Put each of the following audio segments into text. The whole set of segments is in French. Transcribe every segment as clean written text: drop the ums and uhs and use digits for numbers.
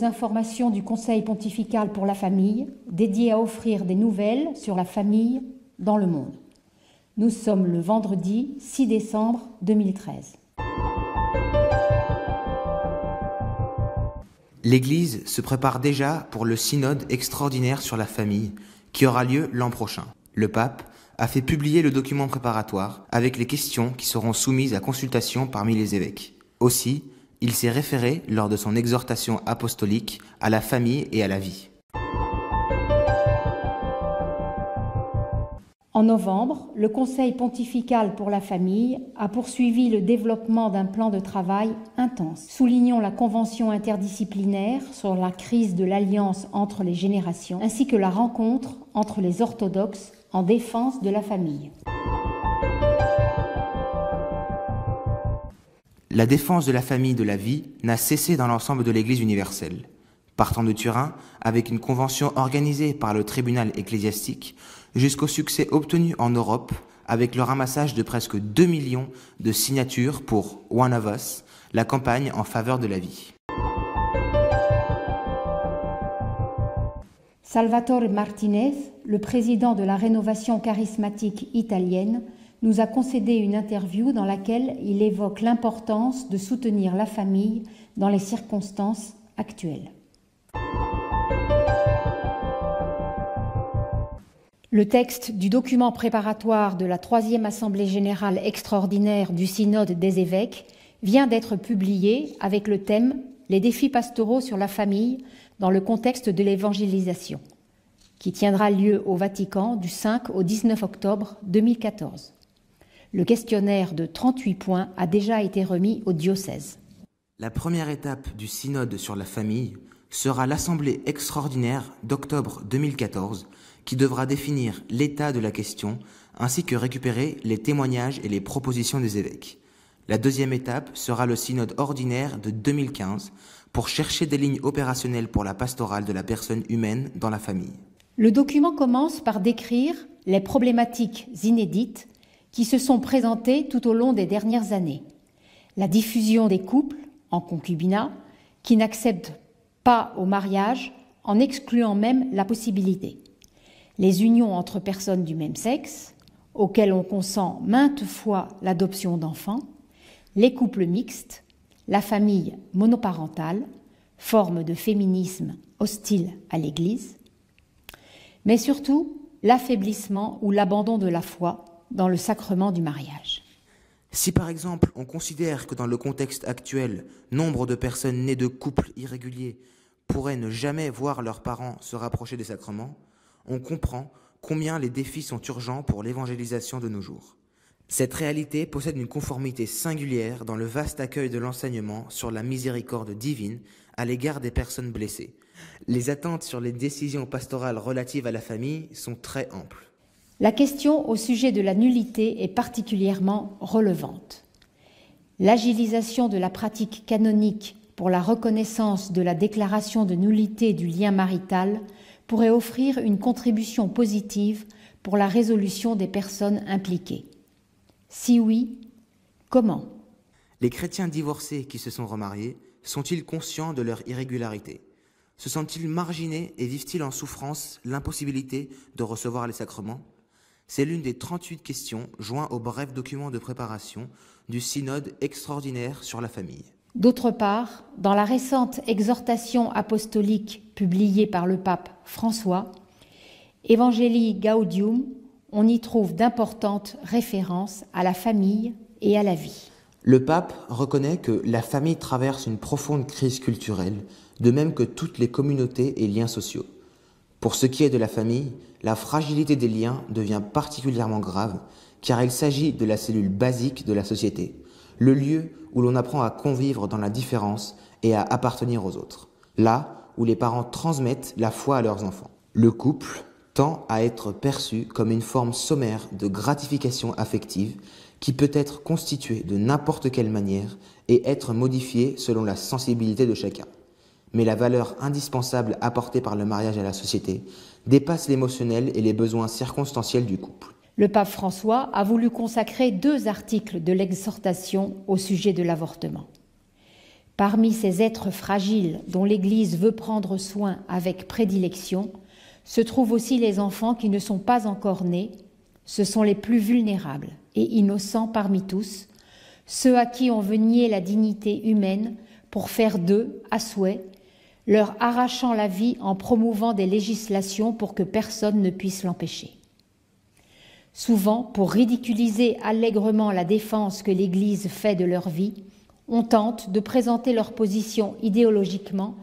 informations du Conseil pontifical pour la famille, dédié à offrir des nouvelles sur la famille dans le monde. Nous sommes le vendredi 6 décembre 2013. L'Église se prépare déjà pour le synode extraordinaire sur la famille qui aura lieu l'an prochain. Le pape a fait publier le document préparatoire avec les questions qui seront soumises à consultation parmi les évêques. Aussi, il s'est référé lors de son exhortation apostolique à la famille et à la vie. En novembre, le Conseil pontifical pour la famille a poursuivi le développement d'un plan de travail intense. Soulignons la convention interdisciplinaire sur la crise de l'alliance entre les générations, ainsi que la rencontre entre les orthodoxes en défense de la famille. La défense de la famille de la vie n'a cessé dans l'ensemble de l'Église universelle. Partant de Turin, avec une convention organisée par le tribunal ecclésiastique, jusqu'au succès obtenu en Europe avec le ramassage de presque 2 millions de signatures pour One of Us, la campagne en faveur de la vie. Salvatore Martinez, le président de la rénovation charismatique italienne, nous a concédé une interview dans laquelle il évoque l'importance de soutenir la famille dans les circonstances actuelles. Le texte du document préparatoire de la 3e Assemblée générale extraordinaire du Synode des évêques vient d'être publié avec le thème « Les défis pastoraux sur la famille dans le contexte de l'évangélisation », qui tiendra lieu au Vatican du 5 au 19 octobre 2014. Le questionnaire de 38 points a déjà été remis au diocèse. La première étape du Synode sur la famille sera l'Assemblée extraordinaire d'octobre 2014 qui devra définir l'état de la question ainsi que récupérer les témoignages et les propositions des évêques. La deuxième étape sera le synode ordinaire de 2015 pour chercher des lignes opérationnelles pour la pastorale de la personne humaine dans la famille. Le document commence par décrire les problématiques inédites qui se sont présentées tout au long des dernières années. La diffusion des couples en concubinat qui n'acceptent pas au mariage en excluant même la possibilité. Les unions entre personnes du même sexe, auxquelles on consent maintes fois l'adoption d'enfants, les couples mixtes, la famille monoparentale, forme de féminisme hostile à l'Église, mais surtout l'affaiblissement ou l'abandon de la foi dans le sacrement du mariage. Si par exemple on considère que dans le contexte actuel, nombre de personnes nées de couples irréguliers pourraient ne jamais voir leurs parents se rapprocher des sacrements, on comprend combien les défis sont urgents pour l'évangélisation de nos jours. Cette réalité possède une conformité singulière dans le vaste accueil de l'enseignement sur la miséricorde divine à l'égard des personnes blessées. Les attentes sur les décisions pastorales relatives à la famille sont très amples. La question au sujet de la nullité est particulièrement relevante. L'agilisation de la pratique canonique pour la reconnaissance de la déclaration de nullité du lien marital pourrait offrir une contribution positive pour la résolution des personnes impliquées. Si oui, comment ? Les chrétiens divorcés qui se sont remariés sont-ils conscients de leur irrégularité ? Se sentent-ils marginés et vivent-ils en souffrance l'impossibilité de recevoir les sacrements ? C'est l'une des 38 questions jointes au bref document de préparation du synode extraordinaire sur la famille. D'autre part, dans la récente exhortation apostolique publiée par le pape François, Evangelii Gaudium, on y trouve d'importantes références à la famille et à la vie. Le pape reconnaît que la famille traverse une profonde crise culturelle, de même que toutes les communautés et liens sociaux. Pour ce qui est de la famille, la fragilité des liens devient particulièrement grave, car il s'agit de la cellule basique de la société, le lieu où l'on apprend à convivre dans la différence et à appartenir aux autres, là où les parents transmettent la foi à leurs enfants. Le couple tend à être perçu comme une forme sommaire de gratification affective qui peut être constituée de n'importe quelle manière et être modifiée selon la sensibilité de chacun. Mais la valeur indispensable apportée par le mariage à la société dépasse l'émotionnel et les besoins circonstanciels du couple. Le pape François a voulu consacrer 2 articles de l'exhortation au sujet de l'avortement. Parmi ces êtres fragiles dont l'Église veut prendre soin avec prédilection, se trouvent aussi les enfants qui ne sont pas encore nés. Ce sont les plus vulnérables et innocents parmi tous, ceux à qui on veut nier la dignité humaine pour faire d'eux, à souhait, leur arrachant la vie en promouvant des législations pour que personne ne puisse l'empêcher. Souvent, pour ridiculiser allègrement la défense que l'Église fait de leur vie, on tente de présenter leur position idéologiquement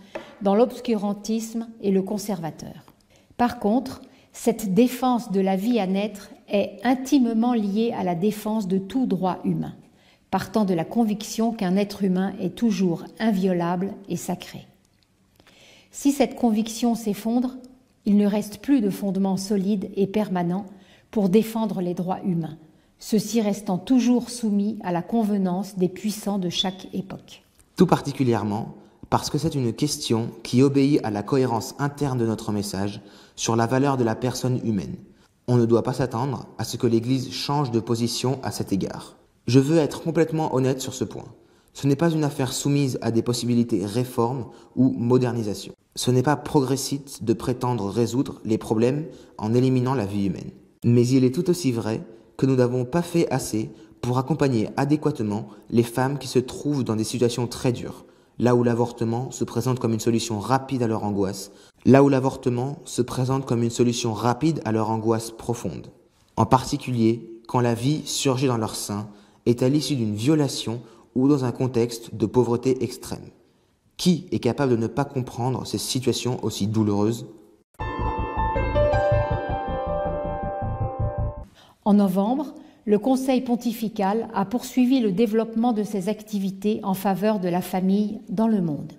dans l'obscurantisme et le conservateur. Par contre, cette défense de la vie à naître est intimement liée à la défense de tout droit humain, partant de la conviction qu'un être humain est toujours inviolable et sacré. Si cette conviction s'effondre, il ne reste plus de fondement solide et permanent pour défendre les droits humains, ceux-ci restant toujours soumis à la convenance des puissants de chaque époque. Tout particulièrement parce que c'est une question qui obéit à la cohérence interne de notre message sur la valeur de la personne humaine. On ne doit pas s'attendre à ce que l'Église change de position à cet égard. Je veux être complètement honnête sur ce point. Ce n'est pas une affaire soumise à des possibilités réforme ou modernisation. Ce n'est pas progressiste de prétendre résoudre les problèmes en éliminant la vie humaine. Mais il est tout aussi vrai que nous n'avons pas fait assez pour accompagner adéquatement les femmes qui se trouvent dans des situations très dures, là où l'avortement se présente comme une solution rapide à leur angoisse, profonde. En particulier, quand la vie surgit dans leur sein est à l'issue d'une violation ou dans un contexte de pauvreté extrême. Qui est capable de ne pas comprendre ces situations aussi douloureuses ? En novembre, le Conseil pontifical a poursuivi le développement de ses activités en faveur de la famille dans le monde.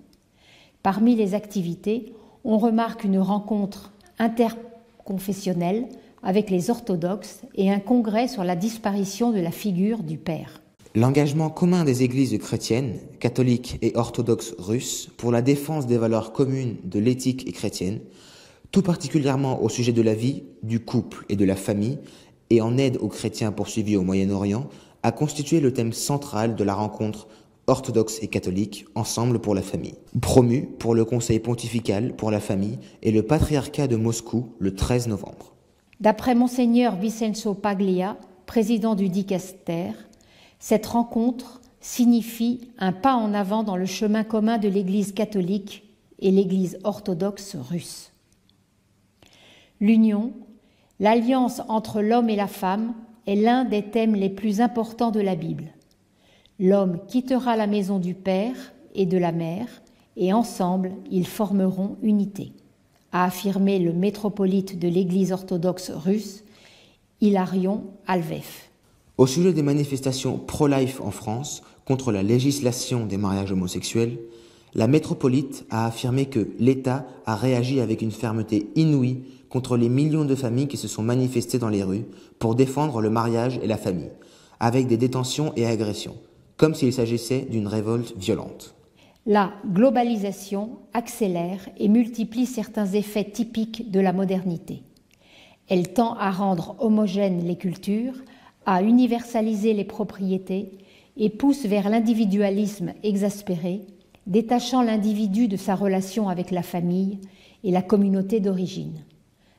Parmi les activités, on remarque une rencontre interconfessionnelle avec les orthodoxes et un congrès sur la disparition de la figure du père. L'engagement commun des églises chrétiennes, catholiques et orthodoxes russes pour la défense des valeurs communes de l'éthique et chrétienne, tout particulièrement au sujet de la vie, du couple et de la famille, et en aide aux chrétiens poursuivis au Moyen-Orient, a constitué le thème central de la rencontre orthodoxe et catholique ensemble pour la famille, promu pour le Conseil pontifical pour la famille et le patriarcat de Moscou le 13 novembre. D'après Monseigneur Vincenzo Paglia, président du Dicaster, cette rencontre signifie un pas en avant dans le chemin commun de l'Église catholique et l'Église orthodoxe russe. L'union, l'alliance entre l'homme et la femme est l'un des thèmes les plus importants de la Bible. L'homme quittera la maison du père et de la mère, et ensemble ils formeront unité, a affirmé le métropolite de l'Église orthodoxe russe, Hilarion Alvef. Au sujet des manifestations pro-life en France contre la législation des mariages homosexuels, la métropolite a affirmé que l'État a réagi avec une fermeté inouïe contre les millions de familles qui se sont manifestées dans les rues pour défendre le mariage et la famille, avec des détentions et agressions, comme s'il s'agissait d'une révolte violente. La globalisation accélère et multiplie certains effets typiques de la modernité. Elle tend à rendre homogènes les cultures, à universaliser les propriétés et pousse vers l'individualisme exaspéré, détachant l'individu de sa relation avec la famille et la communauté d'origine,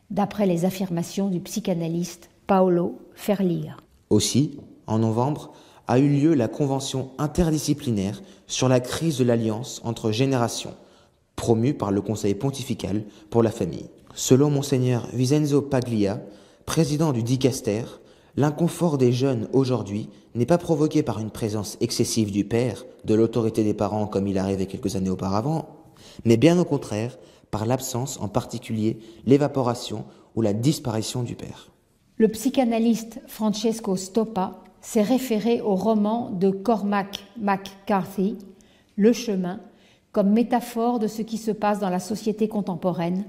d'après les affirmations du psychanalyste Paolo Ferlia. Aussi, en novembre, a eu lieu la convention interdisciplinaire sur la crise de l'alliance entre générations, promue par le Conseil pontifical pour la famille. Selon Monseigneur Vincenzo Paglia, président du Dicaster, l'inconfort des jeunes aujourd'hui n'est pas provoqué par une présence excessive du père, de l'autorité des parents comme il arrivait quelques années auparavant, mais bien au contraire par l'absence, en particulier l'évaporation ou la disparition du père. Le psychanalyste Francesco Stoppa s'est référé au roman de Cormac McCarthy, Le chemin, comme métaphore de ce qui se passe dans la société contemporaine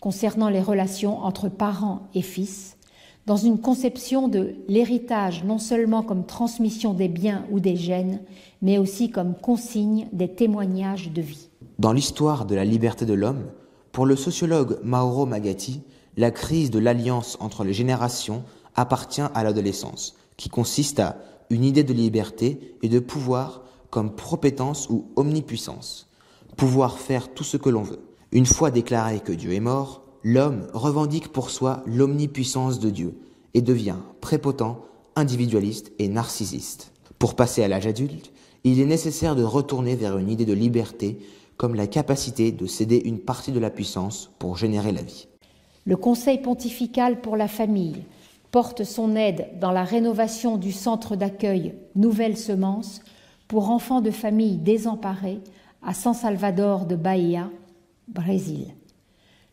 concernant les relations entre parents et fils, dans une conception de l'héritage non seulement comme transmission des biens ou des gènes, mais aussi comme consigne des témoignages de vie. Dans l'histoire de la liberté de l'homme, pour le sociologue Mauro Magatti, la crise de l'alliance entre les générations appartient à l'adolescence, qui consiste à une idée de liberté et de pouvoir comme propétence ou omnipuissance, pouvoir faire tout ce que l'on veut. Une fois déclaré que Dieu est mort, l'homme revendique pour soi l'omnipuissance de Dieu et devient prépotent, individualiste et narcissiste. Pour passer à l'âge adulte, il est nécessaire de retourner vers une idée de liberté comme la capacité de céder une partie de la puissance pour générer la vie. Le Conseil pontifical pour la famille porte son aide dans la rénovation du centre d'accueil Nouvelle Semence pour enfants de familles désemparées à San Salvador de Bahia, Brésil.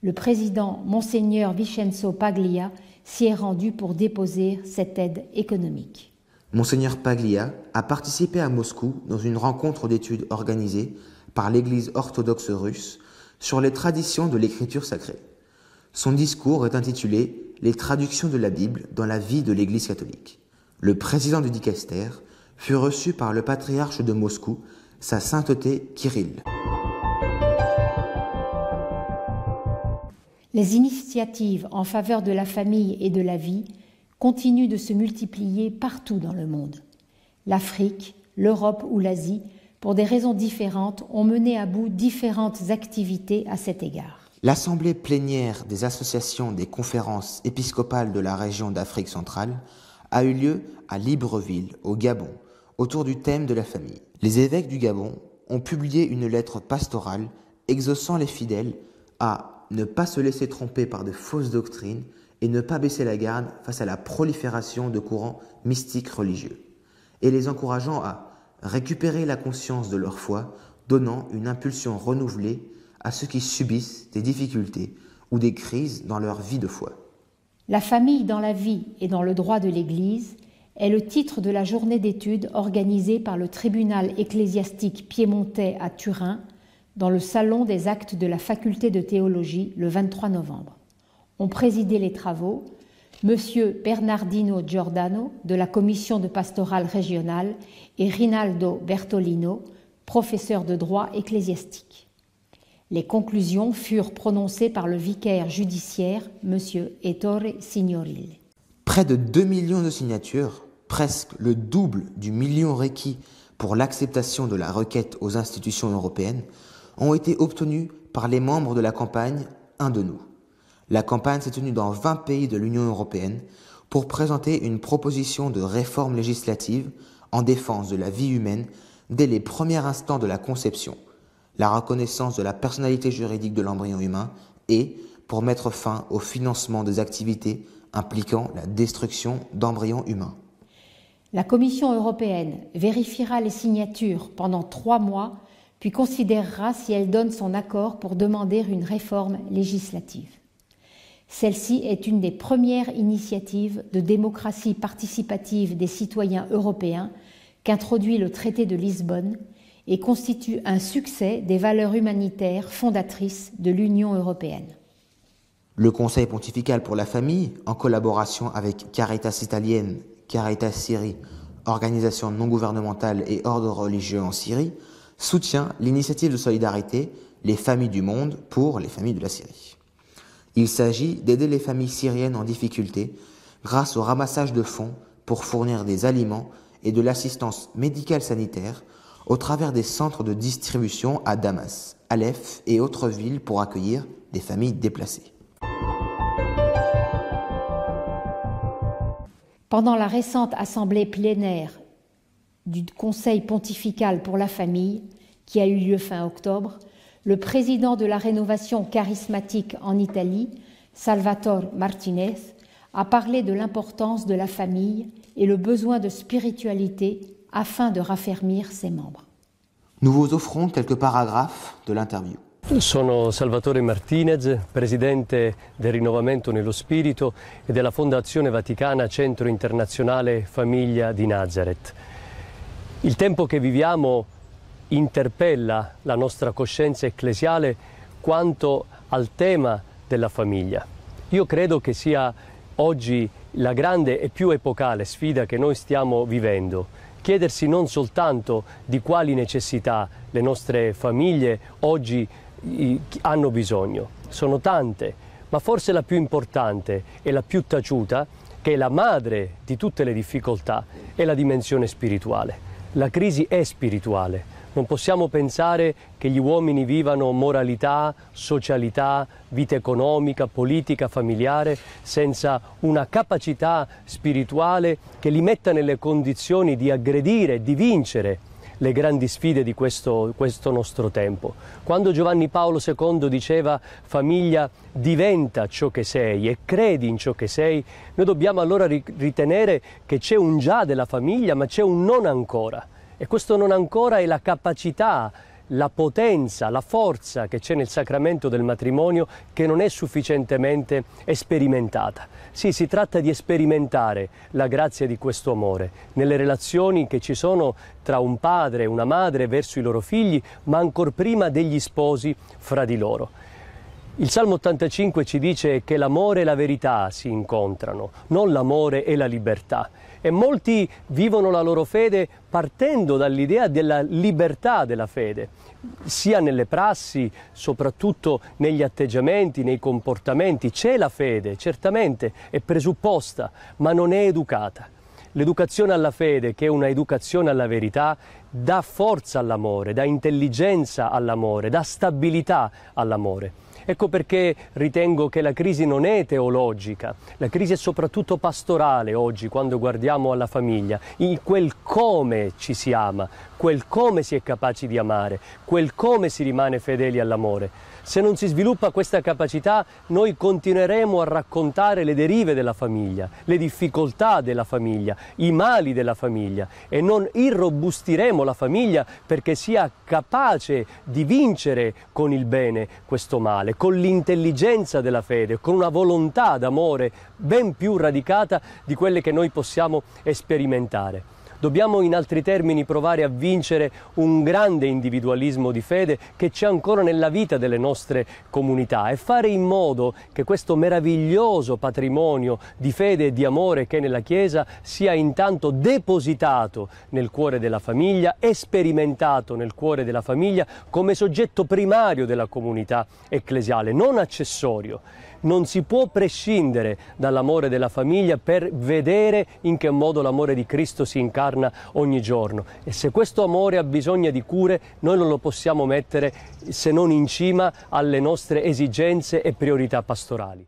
Le président Monseigneur Vincenzo Paglia s'y est rendu pour déposer cette aide économique. Monseigneur Paglia a participé à Moscou dans une rencontre d'études organisée par l'Église orthodoxe russe sur les traditions de l'écriture sacrée. Son discours est intitulé « Les traductions de la Bible dans la vie de l'Église catholique ». Le président du dicaster fut reçu par le patriarche de Moscou, sa sainteté Kirill. Les initiatives en faveur de la famille et de la vie continuent de se multiplier partout dans le monde. L'Afrique, l'Europe ou l'Asie, pour des raisons différentes, ont mené à bout différentes activités à cet égard. L'assemblée plénière des associations des conférences épiscopales de la région d'Afrique centrale a eu lieu à Libreville, au Gabon, autour du thème de la famille. Les évêques du Gabon ont publié une lettre pastorale exhortant les fidèles à ne pas se laisser tromper par de fausses doctrines et ne pas baisser la garde face à la prolifération de courants mystiques religieux, et les encourageant à récupérer la conscience de leur foi, donnant une impulsion renouvelée à ceux qui subissent des difficultés ou des crises dans leur vie de foi. La famille dans la vie et dans le droit de l'Église est le titre de la journée d'études organisée par le tribunal ecclésiastique piémontais à Turin dans le salon des actes de la faculté de théologie le 23 novembre. Ont présidé les travaux M. Bernardino Giordano de la commission de pastorale régionale et Rinaldo Bertolino, professeur de droit ecclésiastique. Les conclusions furent prononcées par le vicaire judiciaire, M. Ettore Signorile. Près de 2 millions de signatures, presque le double du million requis pour l'acceptation de la requête aux institutions européennes, ont été obtenues par les membres de la campagne « Un de nous ». La campagne s'est tenue dans 20 pays de l'Union européenne pour présenter une proposition de réforme législative en défense de la vie humaine dès les premiers instants de la conception, la reconnaissance de la personnalité juridique de l'embryon humain et pour mettre fin au financement des activités impliquant la destruction d'embryons humains. La Commission européenne vérifiera les signatures pendant 3 mois, puis considérera si elle donne son accord pour demander une réforme législative. Celle-ci est une des premières initiatives de démocratie participative des citoyens européens qu'introduit le traité de Lisbonne et constitue un succès des valeurs humanitaires fondatrices de l'Union européenne. Le Conseil pontifical pour la famille, en collaboration avec Caritas Italienne, Caritas Syrie, organisation non gouvernementale et ordre religieux en Syrie, soutient l'initiative de solidarité Les Familles du Monde pour les familles de la Syrie. Il s'agit d'aider les familles syriennes en difficulté grâce au ramassage de fonds pour fournir des aliments et de l'assistance médicale sanitaire au travers des centres de distribution à Damas, Alep et autres villes pour accueillir des familles déplacées. Pendant la récente assemblée plénière du Conseil pontifical pour la famille, qui a eu lieu fin octobre, le président de la rénovation charismatique en Italie, Salvatore Martinez, a parlé de l'importance de la famille et le besoin de spiritualité afin de raffermir ses membres. Nous vous offrons quelques paragraphes de l'interview. Sono Salvatore Martinez, presidente del Rinnovamento nello Spirito e della Fondazione Vaticana Centro Internazionale Famiglia di Nazareth. Il tempo che viviamo interpella la nostra coscienza ecclesiale quanto al tema della famiglia. Io credo che sia oggi la grande e più epocale sfida che noi stiamo vivendo, chiedersi non soltanto di quali necessità le nostre famiglie oggi hanno bisogno, sono tante, ma forse la più importante e la più taciuta, che è la madre di tutte le difficoltà, è la dimensione spirituale. La crisi è spirituale. Non possiamo pensare che gli uomini vivano moralità, socialità, vita economica, politica, familiare, senza una capacità spirituale che li metta nelle condizioni di aggredire, di vincere le grandi sfide di questo nostro tempo. Quando Giovanni Paolo II diceva famiglia diventa ciò che sei e credi in ciò che sei, noi dobbiamo allora ritenere che c'è un già della famiglia, ma c'è un non ancora. E questo non ancora è la capacità, la potenza, la forza che c'è nel sacramento del matrimonio che non è sufficientemente sperimentata. Sì, si tratta di sperimentare la grazia di questo amore nelle relazioni che ci sono tra un padre e una madre verso i loro figli, ma ancor prima degli sposi fra di loro. Il Salmo 85 ci dice che l'amore e la verità si incontrano, non l'amore e la libertà. E molti vivono la loro fede partendo dall'idea della libertà della fede, sia nelle prassi, soprattutto negli atteggiamenti, nei comportamenti. C'è la fede, certamente, è presupposta, ma non è educata. L'educazione alla fede, che è una educazione alla verità, dà forza all'amore, dà intelligenza all'amore, dà stabilità all'amore. Ecco perché ritengo che la crisi non è teologica, la crisi è soprattutto pastorale oggi quando guardiamo alla famiglia, in quel come ci si ama, quel come si è capaci di amare, quel come si rimane fedeli all'amore. Se non si sviluppa questa capacità, noi continueremo a raccontare le derive della famiglia, le difficoltà della famiglia, i mali della famiglia e non irrobustiremo la famiglia perché sia capace di vincere con il bene questo male, con l'intelligenza della fede, con una volontà d'amore ben più radicata di quelle che noi possiamo sperimentare. Dobbiamo in altri termini provare a vincere un grande individualismo di fede che c'è ancora nella vita delle nostre comunità e fare in modo che questo meraviglioso patrimonio di fede e di amore che è nella Chiesa sia intanto depositato nel cuore della famiglia e sperimentato nel cuore della famiglia come soggetto primario della comunità ecclesiale, non accessorio. Non si può prescindere dall'amore della famiglia per vedere in che modo l'amore di Cristo si incarna ogni giorno. E se questo amore ha bisogno di cure, noi non lo possiamo mettere se non in cima alle nostre esigenze e priorità pastorali.